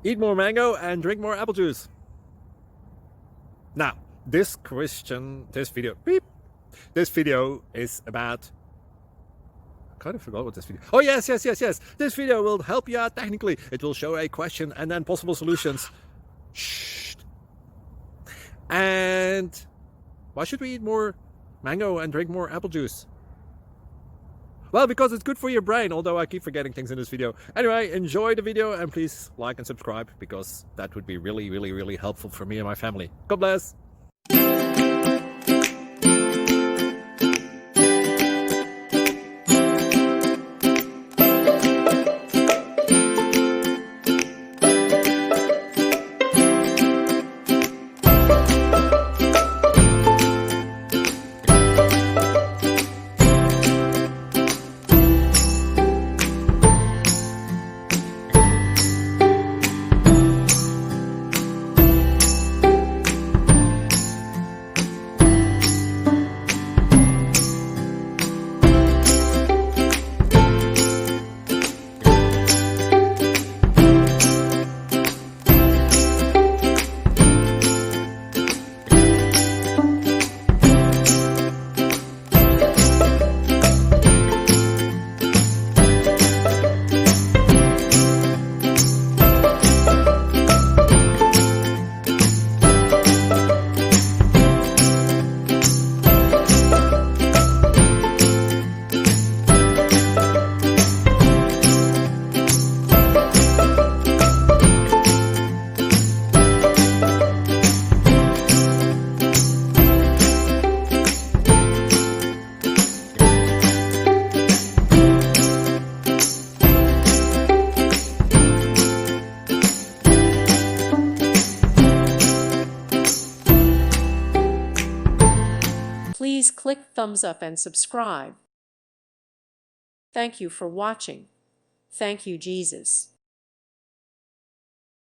Eat more mango and drink more apple juice. Now, this video is about, I kind of forgot what this video. Oh, yes. This video will help you out technically. It will show a question and then possible solutions. Shh. And why should we eat more mango and drink more apple juice? Well, because it's good for your brain, although I keep forgetting things in this video. Anyway, enjoy the video and please like and subscribe, because that would be really helpful for me and my family. God bless. Please click thumbs up and subscribe. Thank you for watching. Thank you, Jesus.